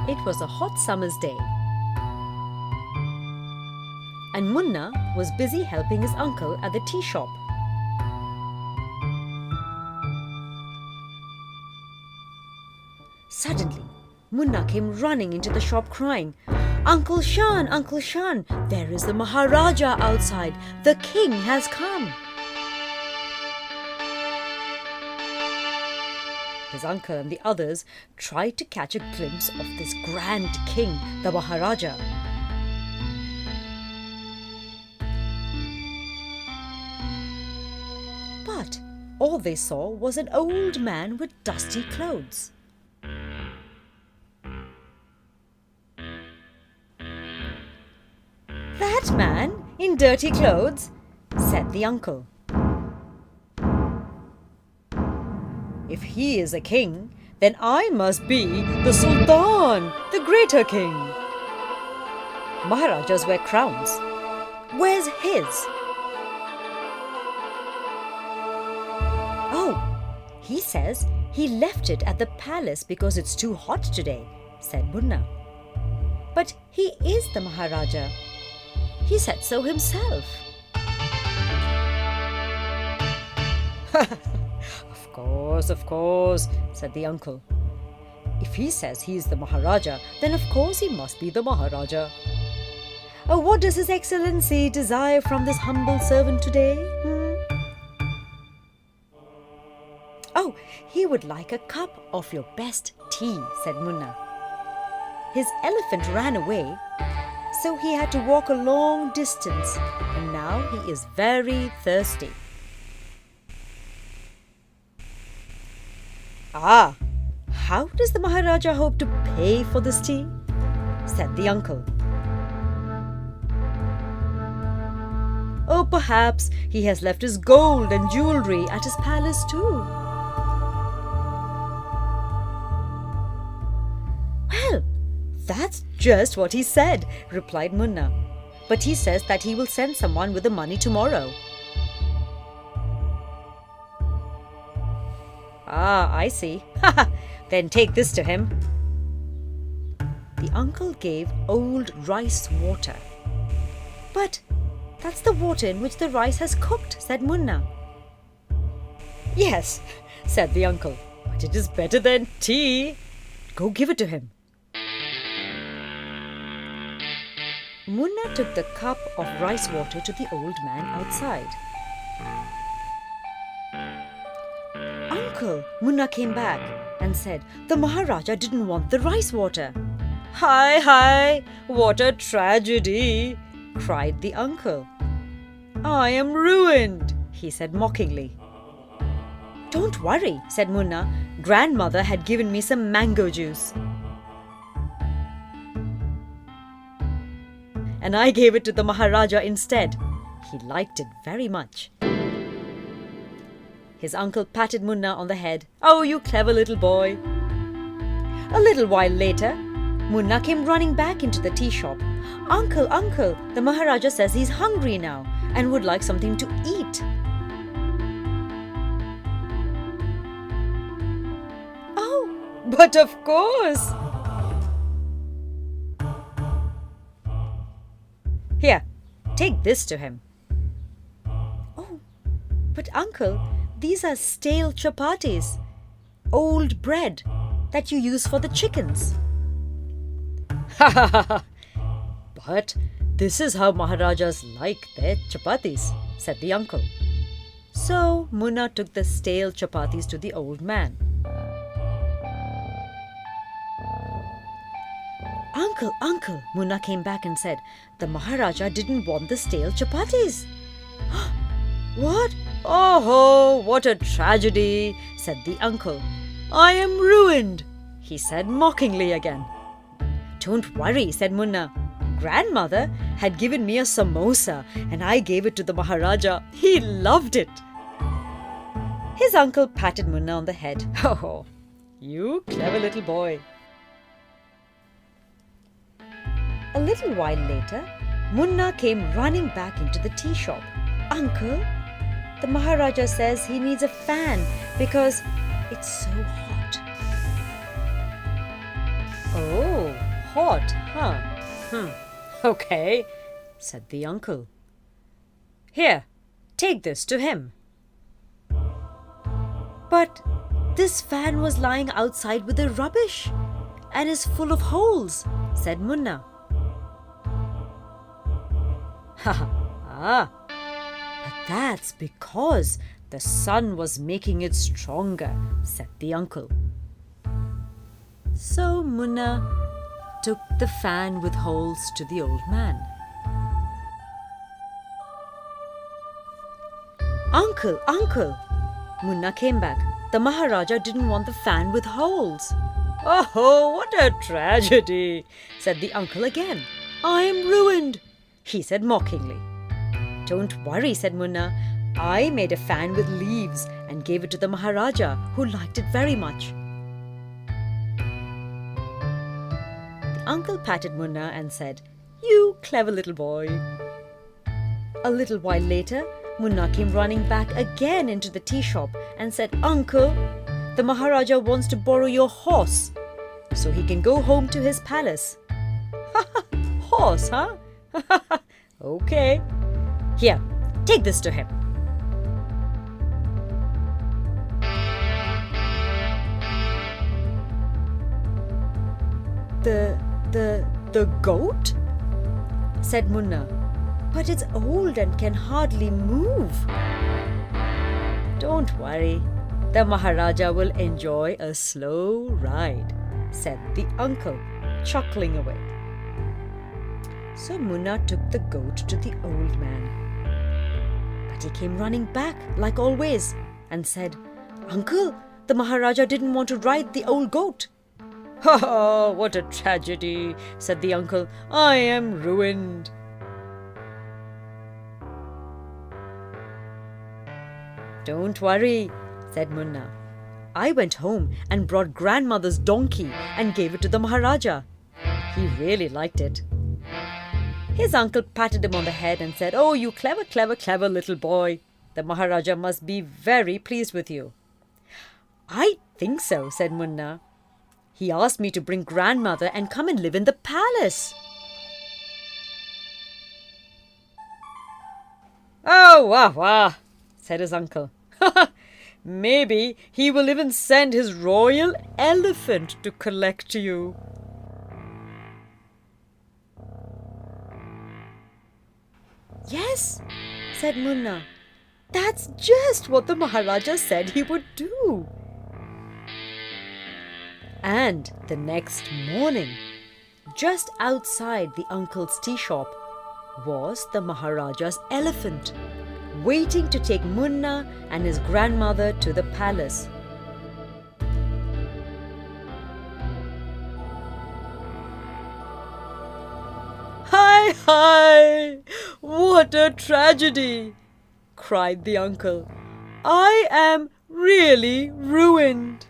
It was a hot summer's day, and Munna was busy helping his uncle at the tea shop. Suddenly, Munna came running into the shop crying, Uncle Shan, there is the Maharaja outside. The king has come. His uncle and the others tried to catch a glimpse of this grand king, the Maharaja. But all they saw was an old man with dusty clothes. That man in dirty clothes, said the uncle. If he is a king, then I must be the Sultan, the greater king. Maharajas wear crowns. Where's his? Oh, he says he left it at the palace because it's too hot today, said Munna. But he is the Maharaja. He said so himself. Of course, said the uncle. If he says he is the Maharaja, then of course he must be the Maharaja. Oh, what does His Excellency desire from this humble servant today? Oh, he would like a cup of your best tea, said Munna. His elephant ran away, so he had to walk a long distance, and now he is very thirsty. Ah, how does the Maharaja hope to pay for this tea? Said the uncle. Oh, perhaps he has left his gold and jewellery at his palace too. Well, that's just what he said, replied Munna. But he says that he will send someone with the money tomorrow. Ah, I see. Then take this to him. The uncle gave old rice water. But that's the water in which the rice has cooked, said Munna. Yes, said the uncle, but it is better than tea. Go give it to him. Munna took the cup of rice water to the old man outside. Uncle, Munna came back and said, the Maharaja didn't want the rice water. Hi, what a tragedy, cried the uncle. I am ruined, he said mockingly. Don't worry, said Munna. Grandmother had given me some mango juice. And I gave it to the Maharaja instead. He liked it very much. His uncle patted Munna on the head. Oh, you clever little boy. A little while later, Munna came running back into the tea shop. Uncle, the Maharaja says he's hungry now and would like something to eat. Oh, but of course. Here, take this to him. Oh, but uncle, these are stale chapatis, old bread that you use for the chickens. But this is how Maharajas like their chapatis, said the uncle. So Munna took the stale chapatis to the old man. Uncle, Munna came back and said, the Maharaja didn't want the stale chapatis. What? Oh, what a tragedy, said the uncle. I am ruined, he said mockingly again. Don't worry, said Munna. Grandmother had given me a samosa and I gave it to the Maharaja. He loved it. His uncle patted Munna on the head. Oh, you clever little boy. A little while later, Munna came running back into the tea shop. Uncle, the Maharaja says he needs a fan because it's so hot. Oh, hot, huh? Okay, said the uncle. Here, take this to him. But this fan was lying outside with the rubbish and is full of holes, said Munna. But that's because the sun was making it stronger, said the uncle. So Munna took the fan with holes to the old man. Uncle, uncle, Munna came back. The Maharaja didn't want the fan with holes. Oh, what a tragedy, said the uncle again. I am ruined, he said mockingly. Don't worry, said Munna. I made a fan with leaves and gave it to the Maharaja, who liked it very much. The uncle patted Munna and said, You clever little boy. A little while later, Munna came running back again into the tea shop and said, Uncle, the Maharaja wants to borrow your horse so he can go home to his palace. Horse, huh? Okay. Here, take this to him. The goat? Said Munna. But it's old and can hardly move. Don't worry, the Maharaja will enjoy a slow ride, said the uncle, chuckling away. So Munna took the goat to the old man. But he came running back, like always, and said, Uncle, the Maharaja didn't want to ride the old goat. Ha! What a tragedy, said the uncle. I am ruined. Don't worry, said Munna. I went home and brought grandmother's donkey and gave it to the Maharaja. He really liked it. His uncle patted him on the head and said, Oh, you clever, clever, clever little boy. The Maharaja must be very pleased with you. I think so, said Munna. He asked me to bring grandmother and come and live in the palace. Oh, wah, wah, said his uncle. Maybe he will even send his royal elephant to collect you. Yes, said Munna. That's just what the Maharaja said he would do. And the next morning, just outside the uncle's tea shop, was the Maharaja's elephant, waiting to take Munna and his grandmother to the palace. Hi, hi! What a tragedy! Cried the uncle. I am really ruined.